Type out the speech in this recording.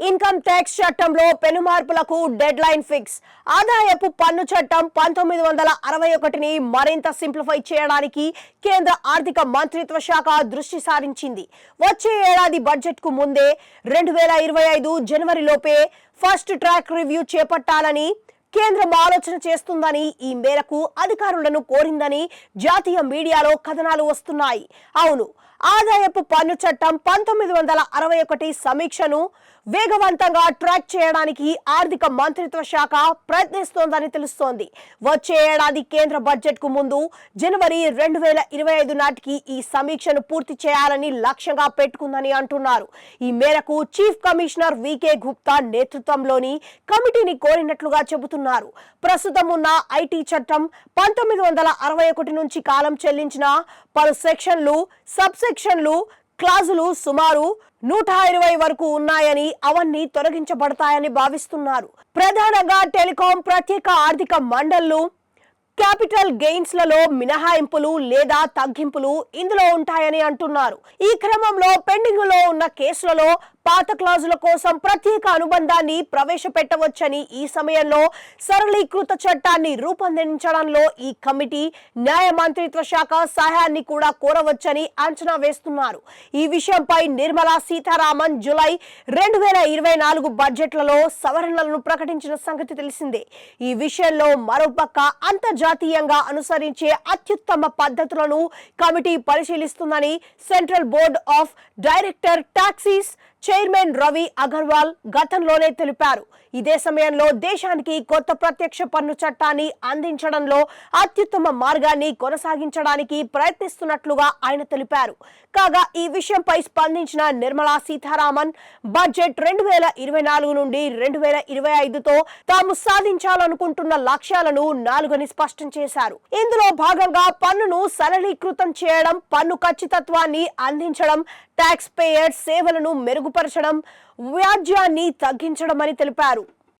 Income tax చట్టంలో పెను మార్పులకు డెడ్ లైన్ ఫిక్స్. ఆదాయపు పన్ను చట్టం 1961ని మరింత సింప్లిఫై చేయడానికి కేంద్ర ఆర్థిక మంత్రిత్వ శాఖ దృష్టి సారించింది. వచ్చే ఏడాది బడ్జెట్ కు ముందే 2025 జనవరిలోపే ఫస్ట్ ట్రాక్ రివ్యూ చేపట్టాలని కేంద్రం ఆలోచన చేస్తుందని, ఈ మేరకు అధికారులను కోరిందని జాతీయ మీడియాలో కథనాలు వస్తున్నాయి. అవును, ఆదాయపు పన్ను చట్టం 1961 సమీక్షను వేగవంతంగా ట్రాక్ చేయడానికి ఆర్థిక మంత్రిత్వ శాఖ ప్రయత్నిస్తోందని తెలుస్తోంది. వచ్చే ఏడాది కేంద్ర బడ్జెట్ కు ముందు జనవరి 2025 నాటికి ఈ సమీక్షను పూర్తి చేయాలని లక్ష్యంగా పెట్టుకుందని అంటున్నారు. ఈ మేరకు చీఫ్ కమిషనర్ వికే గుప్తా నేతృత్వంలోని కమిటీని కోరినట్లుగా చెబుతున్నారు. ప్రస్తుతం ఉన్న ఐటీ చట్టం 1961 నుంచి కాలం చెల్లించిన పలు సెక్షన్లు, సబ్ సెక్షన్లు, క్లాజులు సుమారు 120 వరకు ఉన్నాయని, అవన్నీ తొలగించబడతాయని భావిస్తున్నారు. ప్రధానంగా టెలికాం, ప్రత్యేక ఆర్థిక మండళ్లు, క్యాపిటల్ గెయిన్స్ లలో మినహాయింపులు లేదా తగ్గింపులు ఇందులో ఉంటాయని అంటున్నారు. ఈ క్రమంలో పెండింగ్ లో ఉన్న కేసులలో పాత క్లాజుల కోసం ప్రత్యేక అనుబంధాన్ని ప్రవేశపెట్టవచ్చని, ఈ సమయంలో సరళీకృత చట్టాన్ని రూపొందించడంలో ఈ కమిటీ న్యాయ మంత్రిత్వ శాఖ సహాయాన్ని కూడా కోరవచ్చని అంచనా వేస్తున్నారు. ఈ విషయంపై నిర్మలా సీతారామన్ జూలై 2024 బడ్జెట్లలో సవరణలను ప్రకటించిన సంగతి తెలిసిందే. ఈ విషయంలో మరోపక్క అంతర్జాతీయంగా అనుసరించే అత్యుత్తమ పద్ధతులను కమిటీ పరిశీలిస్తుందని central board of director taxes chairman Ravi Agarwal గతంలోనే తెలిపారు. ఇదే సమయంలో దేశానికి కొత్త ప్రత్యక్ష పన్ను చట్టాన్ని అందించడంలో అత్యుత్తమ మార్గాన్ని కొనసాగించడానికి ప్రయత్నిస్తున్నట్లుగా ఆయన తెలిపారు. కాగా ఈ విషయంపై స్పందించిన నిర్మలా సీతారామన్ బడ్జెట్ 2024 నుండి 2025తో తాము సాధించాలనుకుంటున్న లక్ష్యాలను 4 స్పష్టం చేశారు. ఇందులో భాగంగా పన్నును సరళీకృతం చేయడం, పన్ను ఖచ్చితత్వాన్ని అందించడం, ట్యాక్స్ పేయర్ సేవలను మెరుగుపరచడం, వ్యాజ్యాన్ని తగ్గించడం అని తెలిపారు.